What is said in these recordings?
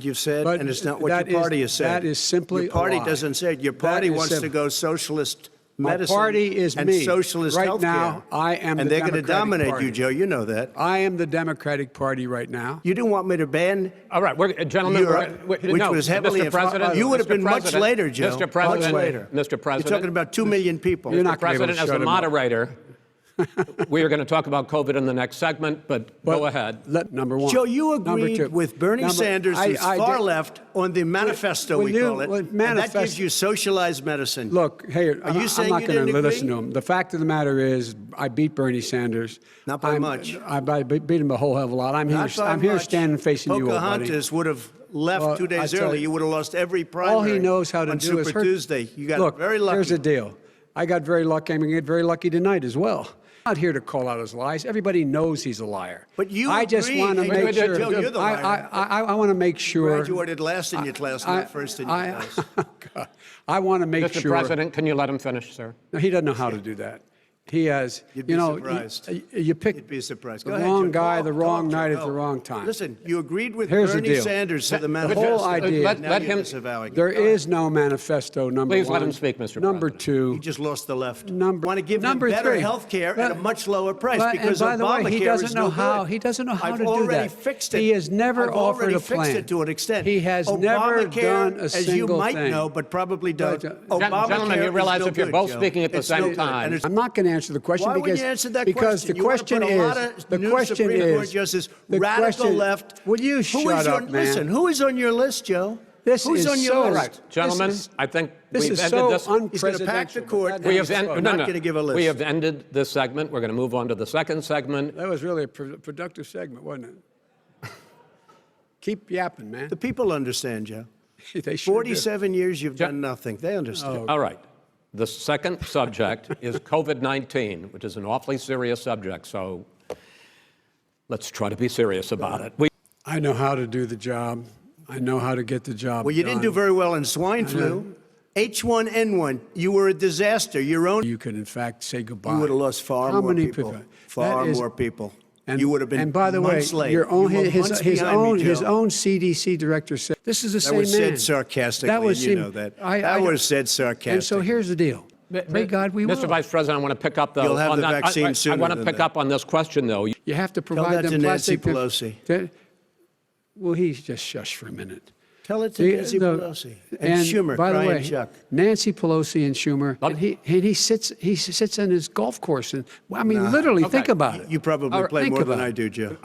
You've said, But and it's not what that your party is- has said. that is simply Your party a lie. doesn't say it. Your That party is wants to simple. go socialist My medicine party is and me. socialist Right healthcare. now, I am and the they're going to Democratic dominate Party. you, Joe. You know that. I am the Democratic Party right now. You didn't want me to ban. All right, gentlemen, Which no, was heavily Mr. President. You would have Mr. been much President, later, Joe. Mr. President, much later. Mr. President. You're talking about 2 million people. You're Mr. not gonna be able to President, as shut a him up. moderator, we are going to talk about COVID in the next segment, but go ahead. Number one. Joe, you Number agreed two. with Bernie Number- Sanders, who's I far did- left, on the manifesto, Will we you- call it. well, And that manifest- gives you socialized medicine. Look, hey, Are you saying I'm you not going didn't to listen agree? to him. The fact of the matter is, I beat Bernie Sanders. Not by much. I beat him a whole hell of a lot. I'm Not by here much. standing facing you, old buddy. Pocahontas would have left Well, 2 days I tell early. you, You would have lost every primary. All he knows how to on do Super is hurt. Tuesday. You got Look, very lucky. here's the deal. I got very lucky. I'm going to get very lucky tonight as well. I'm not here to call out his lies. Everybody knows he's a liar. But you I just agree- want to Hey, make wait, sure. Joe, you're the liar. I want to make sure. Graduated last in your class, not first in your class. I want to make Mr. sure. President, can you let him finish, sir? No, he doesn't know how to do that. He has, You'd be you know, surprised. you pick You'd be surprised. the Go ahead, wrong Joe. guy, Talk, the wrong talk, night Joe. at the wrong time. Listen, you agreed with Here's the Bernie deal. Sanders to the The manifesto. whole idea. Let Now you're him- disavowing it. There is no manifesto, number Please one. let him speak, Mr. Number President. two. You just lost the left. Number- want to give them number better three. health care at a But- much lower price But- because and by the way, Obamacare he doesn't is know no how. good. He doesn't know how I've to do already that. fixed it. He has never I've offered already a plan. fixed it to an extent. He has never Obamacare, done a as you single might thing. know, but probably don't. But, Obamacare Gentlemen, you is realize no if you're good, both Joe. speaking at the It's no same good. time- And it's- I'm not going to answer the question Why because would you answer that because question? the You wanna question put a is lot of the new question Supreme Court is justices, the radical question- left. Will you Who shut is your, up, man? Listen, who is on your list, Joe? This Who's is on your so- list? All right, gentlemen, This is- I think This we've is ended so this. He's going to pack the unpresidential. court. That We is have so- not gonna give a list. We have ended this segment. We're going to move on to the second segment. That was really a productive segment, wasn't it? Keep yapping, man. The people understand, Joe. They sure do. 47 years you've done nothing. They understand. All right. The second subject is COVID-19, which is an awfully serious subject. So let's try to be serious about it. I know how to do the job. I know how to get the job Well, you didn't do done. very well in swine flu. H1N1, you were a disaster. Your own. You could, in fact, say goodbye. You would have lost far How more many people. That Far is- more people. And, You would have been And by the way, months late. your own You were his months behind me, his Joe. own CDC director said this is the That same was man. said sarcastically, That was and you him. know that. That was said sarcastically. And so here's the deal. Pray God we will. Mr. Vice President, I want to pick up, though, You'll have on the that. vaccine I sooner want to than pick that. up on this question, though. You have to Tell provide that them to Nancy plastic. Pelosi. Well, he's just shush for a minute. Tell it to Nancy Pelosi. And Schumer, by the Brian way, Chuck. Nancy Pelosi and Schumer, and he sits in his golf course, and I mean, literally, Okay. think about it. You probably play Think more than about I it. do, Joe.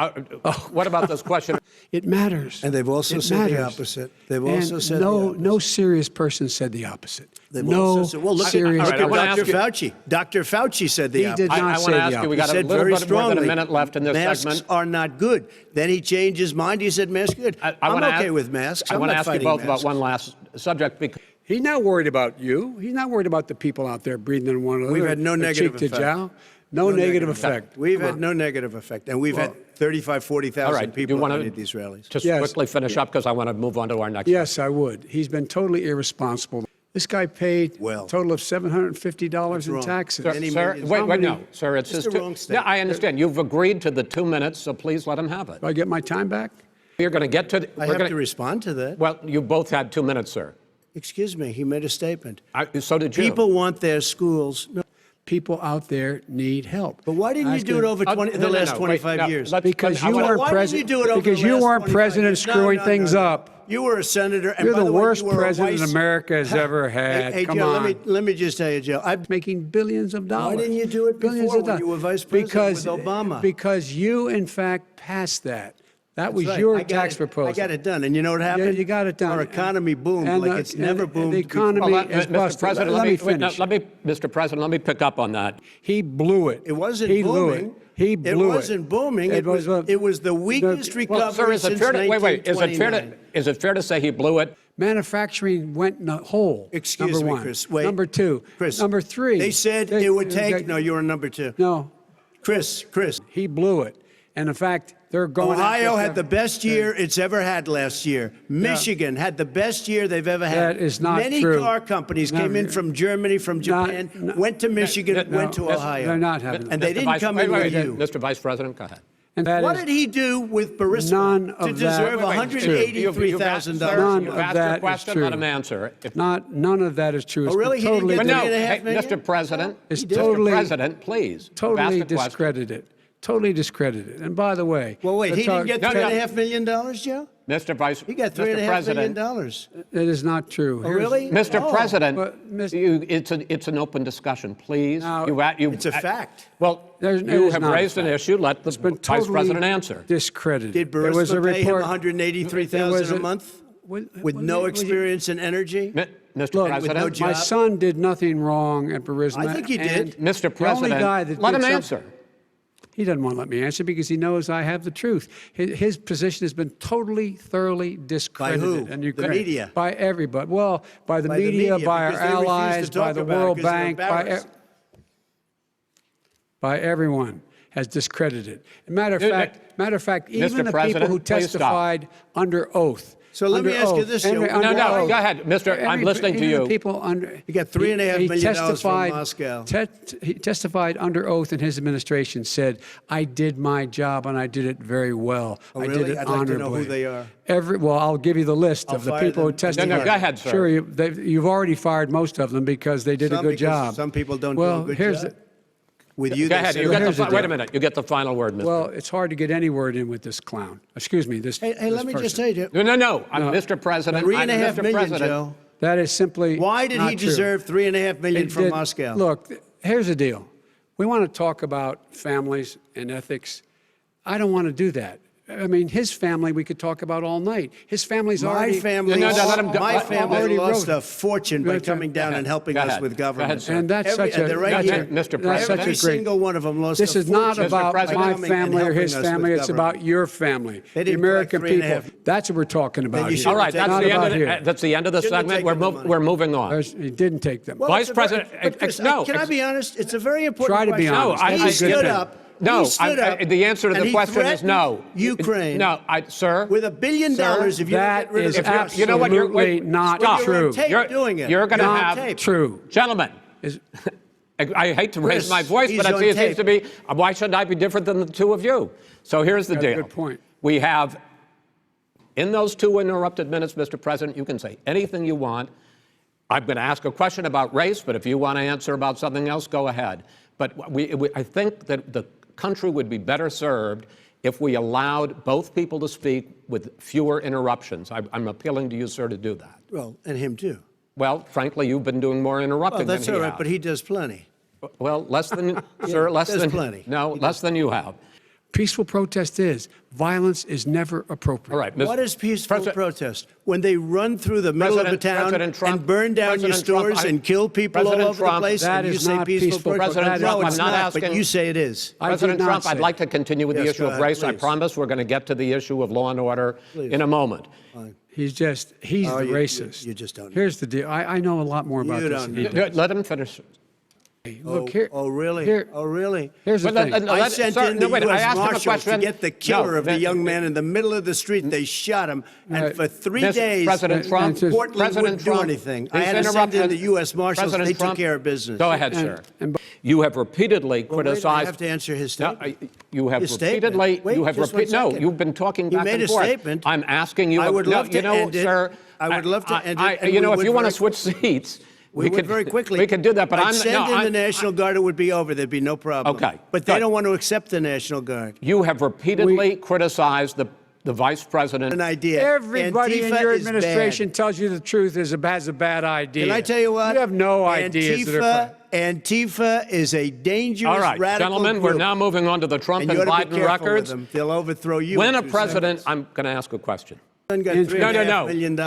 What about this question? It matters. And they've also It said the matters. opposite. They've And also said the no, opposite. no serious person said the opposite. They've no also said, well, look serious all right, I at wanna person. ask Dr. you- Fauci. Dr. Fauci said the He opposite. did not I want say to the ask you, we opposite. got a Said little very bit more than a strongly, minute left in this masks segment. are not good. Then he changed his mind. He said masks are good. I I'm wanna okay ask- with masks. I I'm want to not ask you fighting both masks. about one last subject. Because He's not worried about you. He's not worried about the people out there breathing in one another. We've had no or negative cheek to effect. jowl. No negative effect. We've Come had on. no negative effect. And we've had 35, 40,000 all right, do people you want at any to of these rallies. just Yes. quickly finish up because I want to move on to our next. Yes, I would. He's been totally irresponsible. This guy paid Well, a total of $750 in wrong. taxes. Many Sir, millions. wait, How wait, many- no, sir, it's It's his the wrong Yeah, I understand. You've agreed to the 2 minutes, so please let him have it. Do I get my time back? You're going to get to. I have to respond to that. Well, you both had 2 minutes, sir. Excuse me. He made a statement. So did you. People want their schools. No. People out there need help. But why didn't you do it over the last 25 no, years? let's- Because I you wanna- weren't Why didn't president. you do it over Because the you last weren't 25 president years? No, screwing no, things no. up. You were a senator. And You're by the way, worst you were a president vice- America has ever had. Hey, Come Joe, on. let me just tell you, Joe. I've Making billions of dollars. didn't you do it Billions before of when dollars. you were vice president because, with Obama? Because you, in fact, passed that. That was Right. your I got tax it- proposal. I got it done. And you know what Yeah, happened? you got it done. Our economy boomed And, like it's never boomed The economy Well, is Mr. busted. President, Let me wait, no, finish. Mr. President, let me pick up on that. He blew it. It wasn't he booming. Blew it. He blew it. It wasn't booming. It was the weakest recovery Well, sir, is it since fair to, wait, is it fair 1929. is it fair to say he blew it? Manufacturing went in a hole. Excuse number me, one. Chris. Wait. Number two. Chris. Number three. They said it would take. No, you're on number two. No, Chris. he blew it. And in fact, they're going. Ohio after had the best year it's ever had last year. Michigan had the best year they've ever had. That is not Many true. car companies came in from Germany, from Japan, went to Michigan, went to Ohio. They're not having And that. they Mr. didn't Vice- come wait, in wait, with wait, you. Mr. Vice President, go ahead. And that What is did he do with Burisma none to of that- deserve Wait, wait, $183,000? None You've of asked that your is question, true. let him answer. None of that is true. Oh, It's been really? He didn't totally get But no, $3.5 hey, million? Mr. President, It's Mr. totally- President, please. You've totally asked a question. discredited. Totally discredited. And by the way, Well, wait, let's he didn't talk- get No, no. $3.5 million, Joe? Mr. Vice, He got Mr. $3.5 million. President, That is not true. Oh, really? Mr. Oh. President, But, Mr. it's an open discussion, please. Now, It's a fact. Well, There's- it you is have not a raised an fact. issue. Let the It's been Vice totally President answer. discredited. Did There was a Burisma pay him report. $183,000 a month With no experience in energy? Mr. Look, President, no my job? son did nothing wrong at Burisma. I think he did. and Mr. the only guy President, that let did him something- answer. He doesn't want to let me answer because he knows I have the truth. His position has been totally, thoroughly discredited. who? And The media? By everybody. Well, by the By the media, media, by our because they refuse to allies, by talk the about it World because they're Bank, embarrassed. by everyone has discredited. Matter of fact, even Mr. the people President, who please stop. testified under oath. So let me under ask you oath, this, under- Joe. under No, no, oath. go ahead, Mr. I'm listening to Even the you. people under. He got $3.5 he million from testified- Moscow. He testified under oath in his administration, said, I did my job and I did it very well. Oh, I really? did it I'd like to know honorably. who they are. Well, I'll give you the list I'll of the fire people who them. testified. No, no, go ahead, sir. Sure, you've already fired most of them because they did a Some, good because job. some people don't do well, a good here's job. The, With you, Go they ahead. say You that- get here's the wait a deal. minute. You get the final word, Mr. well, it's hard to get any word in with this clown. Excuse me, this. Hey, this let me just person. say, Joe. No. I'm Mr. President. I'm $3.5 Mr. million, President. Joe. That is simply Why did not he true. deserve $3.5 million It from did- Moscow? Look, here's the deal. We want to talk about families and ethics. I don't want to do that. I mean, his family we could talk about all night. His family's my already. family, No, let him go. my family already lost wrote- a fortune by Go coming down ahead. and helping Go us ahead. with Go ahead, government. sir. And that's such a. they're right That's here. it, Mr. That's President. such a Every great. single one of them lost This a is not fortune about President. my coming and family or helping his us family. with It's government. about your family, They the didn't American collect people. $3.5. That's what we're talking about you here. should All right, Not that's the end about of here. that's the end of the Shouldn't have segment. taken the money. We're moving on. He didn't take them. Well, Vice it's a very- President, but Chris, no, can I be honest? It's a very important Try to be question. honest. No, He I stood get it. up. No, he stood up, the answer to and the he question is threatened no. Ukraine. No, sir. With $1 billion, Sir, if you don't that get rid of is the press. absolutely You know what? not stop. You're true. on tape doing it. You're going to You're on have tape. True. Gentlemen. Is- I hate to raise Chris, my voice, he's but it on seems tape. to be, why should I be different than the two of you? So here's the Got a deal. good point. We have, in those 2 interrupted minutes, Mr. President, you can say anything you want. I'm going to ask a question about race, but if you want to answer about something else, go ahead. But I think that the country would be better served if we allowed both people to speak with fewer interruptions. I'm appealing to you, sir, to do that. Well, and him too. Well, frankly, you've been doing more interrupting Well, that's than all he right, has. but he does plenty. Well, less than, sir, less there's than, plenty. no, less than you have. Peaceful protest is. Violence is never appropriate. All right. What is peaceful President- protest? When they run through the middle of a town President Trump- and burn down your President Trump, stores I- and kill people all President over Trump- the place, That and you is say not peaceful peaceful protest? President No, Trump, it's I'm not not, but asking- you say it is. I did President not Trump, say I'd like to continue with the Yes, issue go of ahead, race. I please. promise we're going to get to the issue of law and order in a moment. He's Oh, the you- racist. you just don't know. Here's the deal. I know a lot more about You this don't than he know. does. Let him finish. Look here. Oh, really? Here, Oh, really? here's the Well, thing. I sent in the wait, I U.S. asked him a Marshals to question. get the killer No, of the that- young man in the middle of the street. They shot him, and for 3 days, President Trump, Portland President wouldn't do Trump, anything. I he's had to send in interrupted. the U.S. Marshals. President They Trump, took care of business. Go ahead, sir. and- You have repeatedly Well, wait, criticized. I have to answer his No, statement. you have His statement. repeatedly. Wait, you have just one repeated. No, second. you've been talking He back made and a forth. statement. I'm asking you. I would love you to know, end it. sir. I would love to end it, and You we know, if would you want to very- switch seats, We would could very quickly. We could do that, but I'd I'm send no, in I'm- the National Guard. It would be over. There'd be no problem. Okay, But they good. don't want to accept the National Guard. You have repeatedly criticized the vice president. An idea. Everybody in Antifa your is bad. administration tells you the truth has a bad idea. Can I tell you what? You have no ideas. Antifa is a dangerous All right, radical gentlemen, group. we're now moving on to the Trump and and you ought to be Biden careful records. with them. They'll overthrow you. When in a 2 president, seconds. I'm going to ask a question. Got No, $3.5 million.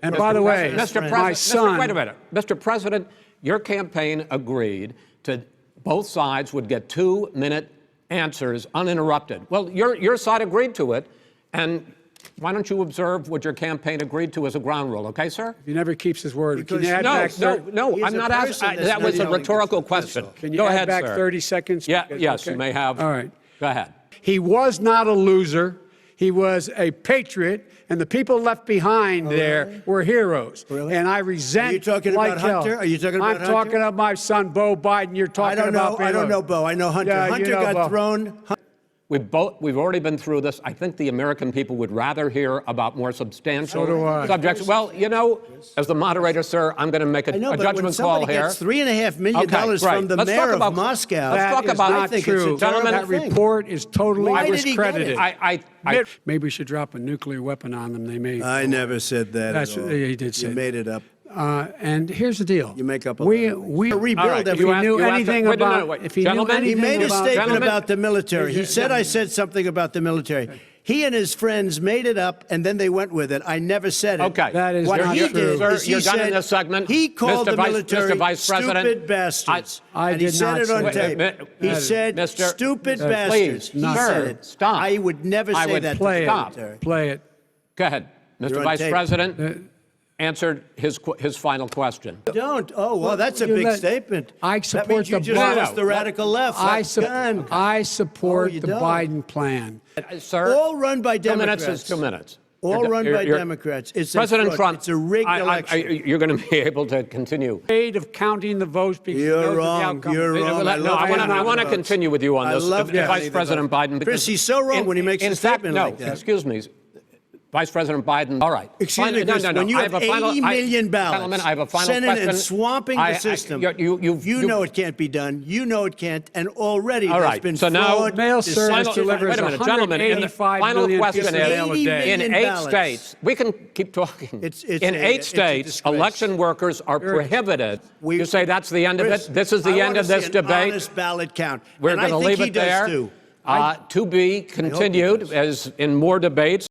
And by the way, my son. Wait a minute. Mr. President, your campaign agreed to both sides would get 2-minute answers uninterrupted. Well, your side agreed to it, and why don't you observe what your campaign agreed to as a ground rule, okay, sir? He never keeps his word. Can Because- you add No, back no, He's I'm a not person asking. that's That not was a yelling rhetorical at the question. missile. Can you Go add ahead, back sir. 30 seconds? Yeah, yes, Okay. you may have. All right. Go ahead. He was not a loser. He was a patriot, and the people left behind there were heroes. Really? And I resent. Are you talking like about hell. Hunter? Are you talking about I'm Hunter? talking about my son, Bo Biden. You're I talking don't know. about. I don't know, Bo. I know Hunter. Yeah, you Hunter know got Bo. thrown. We've already been through this. I think the American people would rather hear about more substantial So do I. subjects. Well, you know, as the moderator, sir, I'm going to make a I know, but when judgment call somebody here. gets $3.5 million Okay, from right. the Let's mayor talk about- of Moscow. let's talk That is about- not I think true. it's a terrible That thing. report is totally Why did he get discredited. it? Maybe we should drop a nuclear weapon on them. They may. I never said that That's at all. he did say You that. made it up. And here's the deal. You make up a we lot of we rebuild All right, if he you asked- knew you asked- anything wait, no, no, about wait. if he Gentlemen? knew He anything made a about, statement Gentlemen? about the military. He said I said something about the military. He and his friends made it up, and then they went with it. I never said it. Okay. That is What not he true. did Sir, is he you're done in said this segment. he called Mr. the Vice- military Mr. Vice President, stupid bastards. I and he did said not it on say tape. that. He That- said Mr. stupid Please, bastards. He sir, said it. stop. I would never I say would that to play the it. military. Play it. Go ahead. You're Mr. on Vice tape. President answered his final question. Don't. Oh, well, that's a You big let- statement. I that support means you the just Biden- lost the radical left. I Gone. support Oh, you the don't. Biden plan. Sir, All run by 2 minutes Democrats. is 2 minutes. All You're- run by you're- Democrats. It's a President fraud. Trump, It's a rigged election. you're going to be able to continue. Afraid of counting the votes because he You're knows wrong. the outcome. You're No, wrong. no, love I counting want to the votes. continue with you on I this, love counting Vice the President votes. Biden. Chris, he's so wrong when he makes a in fact, statement no, like that. excuse me, Vice President Biden. All right. Excuse me, Chris, when you I have a final, 80 million ballots gentlemen, I have a final sent in question. and swamping the system, you know it can't be done. You know it can't, and already All there's right, been so now- fraud. Mail service deception. delivers Wait a minute, gentlemen, in the 185 final million question pieces of is, mail a day. in million 8 ballots. states, we can keep talking. It's in a- 8 it's a states, disgrace. election workers are prohibited. We- You say that's the end Chris, of it? This is the I end wanna of this see an debate? honest ballot count. We're And I going to think leave he it does there. too. To be continued as in more debates.